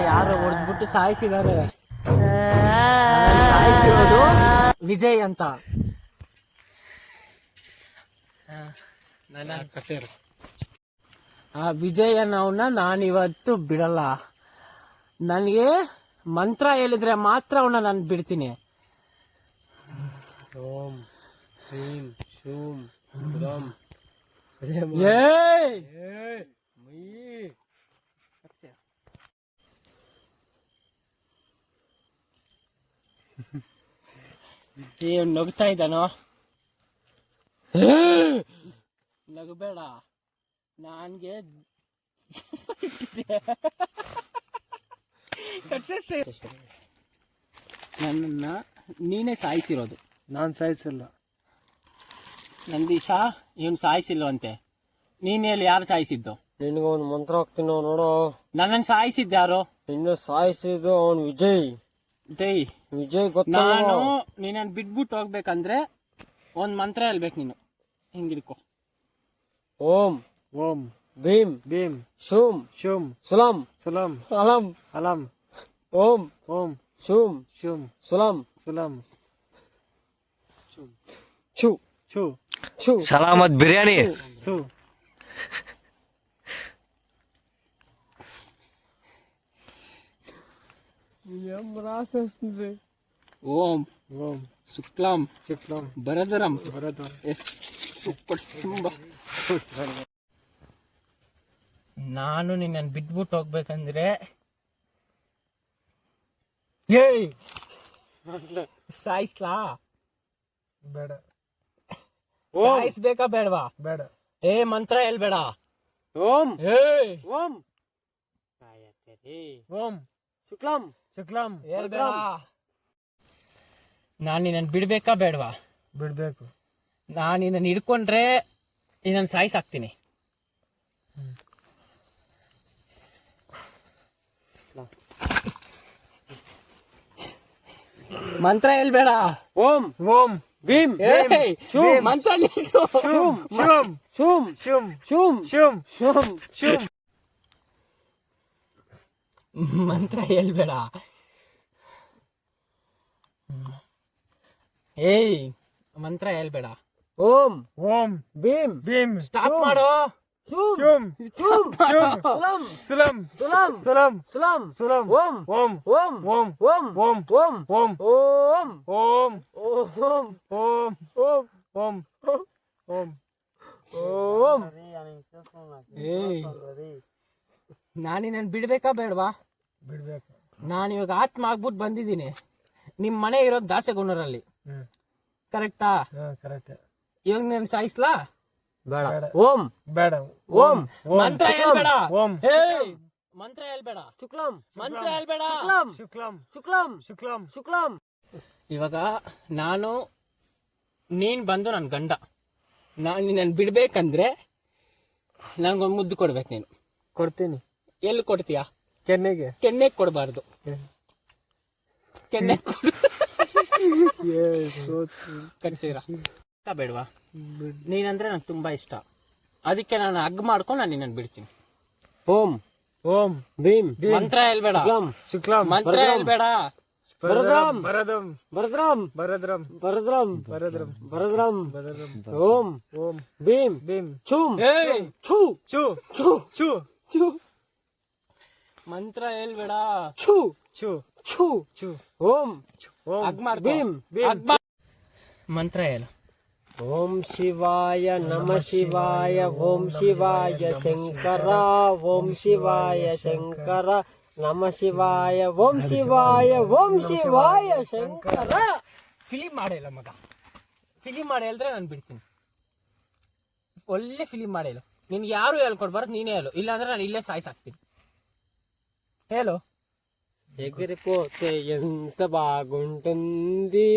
ಯಾರು ಹೊಡೆದ್ಬಿಟ್ಟು ಸಾಯಿಸಿದ್ದಾರೆ. ಸಾಯಿಸಿರೋದು ವಿಜಯ್ ಅಂತ. ಆ ವಿಜಯ್ ಅನ್ನೋನ್ನ ನಾನಿವತ್ತು ಬಿಡಲ್ಲ. ನನಗೆ ಮಂತ್ರ ಹೇಳಿದ್ರೆ ಮಾತ್ರ ಅವನ್ನ ನಾನು ಬಿಡ್ತೀನಿ. ಓಂ ಹ್ರೀಂ ಶೂಂ ಬ್ರಂ ನಗ್ತಾ ಇದ್ದಾನೋ? ನಗಬೇಡ, ನನ್ಗೆ ನನ್ನನ್ನ ನೀನೇ ಸಾಯಿಸಿರೋದು. ನಾನು ಸಾಯಿಸಿಲ್ಲ. ನಂದೀಶ ಇವನು ಸಾಯಿಸಿಲ್ವಂತೆ. ನೀನ್ ಹೇಳಿ ಯಾರು ಸಾಯಿಸಿದ್ದು? ನಿನಗೆ ಒಂದು ಮಂತ್ರ ಹಾಕ್ತೀನಿ ನೋಡು. ನನ್ನನ್ನು ಸಾಯಿಸಿದ್ದು ಯಾರು? ನಿನ್ನ ಸಾಯಿಸಿದ್ದು ಅವನು ವಿಜಯ್. ವಿಜಯ್ ಗೊತ್ತ. ನಾನು ನಿನ್ನನ್ನು ಬಿಟ್ಬಿಟ್ಟು ಹೋಗ್ಬೇಕಂದ್ರೆ ಒಂದ್ ಮಂತ್ರ ಹೇಳ್ಬೇಕು ನೀನು. ಹಿಂಗಿಡ್ಕೊ. ಓಂ ಓಂ ಭೀಮ್ ಭೀಮ್ ಶೂಂ ಶೂಂ ಸುಲಂ ಸುಲಂ ಅಲಂ ಅಲಂ ಓಂ ಓಂ ಶೂಂ ಶೂಂ ಸುಲಂ ಸುಲಂ ಛು ಛು ಛು ಸಲಾಮತ್ ಬಿರಿಯಾನಿ. ಸು ಓಂ ಓಂ ಶುಕ್ಲಾಂ ಶುಕ್ಲಾಂ ಭರದರಂ ಭರದರಂ. Yes super ಸಿಂಬ. ನಾನು ನಿನ್ನನ್ನು ಬಿಟ್ಬಿಟ್ಟು ಹೋಗ್ಬೇಕಂದ್ರೆ ಸಾಯಿಸ್ಲಾ? ಬೇಡ. ಸಾಯಿಸ್ಬೇಕಾ ಬೇಡವಾ? ಬೇಡ. ಮಂತ್ರ ಹೇಳ್ಬೇಡ. ಓಂ ಓಂ ಓಂ ಶುಕ್ಲಾಂ ಶುಕ್ಲಾಂ ಹೇಳ್ಬೇಡ. ನಾನು ನಿನ್ನನ್ನು ಬಿಡ್ಬೇಕಾ ಬೇಡವಾ? ಬಿಡ್ಬೇಕು. ನಾನು ನಿನ್ನನ್ನು ಹಿಡ್ಕೊಂಡ್ರೆ ನಿನ್ನನ್ನು ಸಾಯಿಸಾಕ್ತೀನಿ. ಮಂತ್ರ ಹೇಳ್ಬೇಡ. ಓಂ ಓಂ ಭೀಮ್ ಮಂತ್ರ ಶೂಂ ಶೂಂ ಶೂಂ ಶೂಂ ಶೂಂ ಶೂಂ ಶೂಂ ಶೂಂ. ಮಂತ್ರ ಹೇಳ್ಬೇಡ. ಮಂತ್ರ ಹೇಳ್ಬೇಡ. ಓಂ ಓಂ ಭೀಮ್ ಭೀಮ್ ಸ್ಟಾಪ್ ಮಾಡು. ಶೂಂ ಶೂಂ ಸುಲಂ ಸುಲಂ ಸುಲಂ ಸುಲಂ ಸುಲಂ ಸುಲಂ ಓಂ ಓಂ ಓಂ ಓಂ ಓಂ ಓಂ ಓಂ ಓಂ ಓಂ ಓಂ ಓಂ ಓಂ ಓಂ ಓಂ ಓಂ. ನಾನು ನಿನ್ನನ್ನು ಬಿಡ್ಬೇಕಾ ಬೇಡವಾ? ಬಿಡ್ಬೇಕು. ನಾನು ಇವಾಗ ಆತ್ಮ ಆಗ್ಬಿಟ್ಟು ಬಂದಿದ್ದೀನಿ. ನಿಮ್ ಮನೆ ಇರೋದು ದಾಸೆಗುಣರಲ್ಲಿ, ಕರೆಕ್ಟಾ? ಕರೆಕ್ಟ್. ಇವಾಗ ನಾನು ಸಾಯಿಸ್ಲಾ? ಬೇಡ. ಓಂ ಬೇಡ. ಓಂ ಮಂತ್ರ ಹೇಳ್ಬೇಡ. ಓಂ ಮಂತ್ರ ಹೇಳ್ಬೇಡ. ಶುಕ್ಲಂ ಮಂತ್ರ ಹೇಳ್ಬೇಡ. ಶುಕ್ಲಂ ಶುಕ್ಲಂ ಶುಕ್ಲಂ ಶುಕ್ಲಂ. ಇವಾಗ ನೀನ್ ಬಂದು ನನ್ನ ಗಂಡ. ನಾನು ನಿನ್ನನ್ನು ಬಿಡ್ಬೇಕಂದ್ರೆ ನನ್ಗೊಂದು ಮುದ್ದು ಕೊಡ್ಬೇಕು. ನೀನು ಕೊಡ್ತೀನಿ. ಎಲ್ಲಿ ಕೊಡ್ತೀಯಾ? ಕೆನ್ನೆಗೆ. ಕೆನ್ನೆಗೆ ಕೊಡಬಾರ್ದು. ಕೆನ್ನೆ ಕಟ್ಸಿರ ಬೇಡವಾ? ನೀನಂದ್ರೆ ನಂಗೆ ತುಂಬಾ ಇಷ್ಟ. ಅದಕ್ಕೆ ನಾನು ಹಗ್ ಮಾಡ್ಕೊಂಡು ನಾನು ನಿನ್ನನ್ನು ಬಿಡ್ತೀನಿ. ಓಂ ಓಂ ಭೀಮ್ ಮಂತ್ರ ಹೇಳ್ಬೇಡ. ಶುಕ್ಲಂ ಮಂತ್ರ ಹೇಳ್ಬೇಡ. ಭರದ್ರಂ ಭರದ್ರಂ ಭರದ್ರಂ ಭರದ್ರಂ ಭರದ್ರಂ ಭರದ್ರಂ ಭರದ್ರಂ ಭರದ್ರಂ. ಓಂ ಓಂ ಭೀಮ್ ಭೀಮ್ ಶೂಂ ಛು ಛು ಛು ಛು ಛು. ಮಂತ್ರ ಹೇಳ್ಬೇಡ. ಛು ಛು ಛು ಛು. ಓಂ ಹಗ್ ಮಾಡ್. ಭೀಮ್ ಭೀಮ್. ಮಂತ್ರ ಹೇಳು. ಓಂ ಶಿವಾಯ ನಮ ಶಿವಾಯ ಓಂ ಶಿವಾಯ ಶಂಕರ ಓಂ ಶಿವಾಯ ಶಂಕರ ನಮ ಶಿವಾಯ ಓಂ ಶಿವಾಯ ಓಂ ಶಿವಾಯ ಶಂಕರ. ಫಿಲಿಮ್ ಮಾಡಿಲ್ಲ ಮಗ. ಫಿಲಿಮ್ ಮಾಡಿ ಹೇಳಿದ್ರೆ ನಾನು ಬಿಡ್ತೀನಿ. ಒಳ್ಳೆ ಫಿಲಿಮ್ ಮಾಡಿ ಹೇಳು. ನಿನ್ಗೆ ಯಾರು ಹೇಳ್ಕೊಡ್ಬಾರ್ದು, ನೀನೇ ಹೇಳು. ಇಲ್ಲಾಂದ್ರೆ ನಾನು ಇಲ್ಲೇ ಸಾಯಿಸಾಕ್ತೀನಿ. ಹೇಳು. ఎగిరిపోతే ఎంత బాగుంటుంది.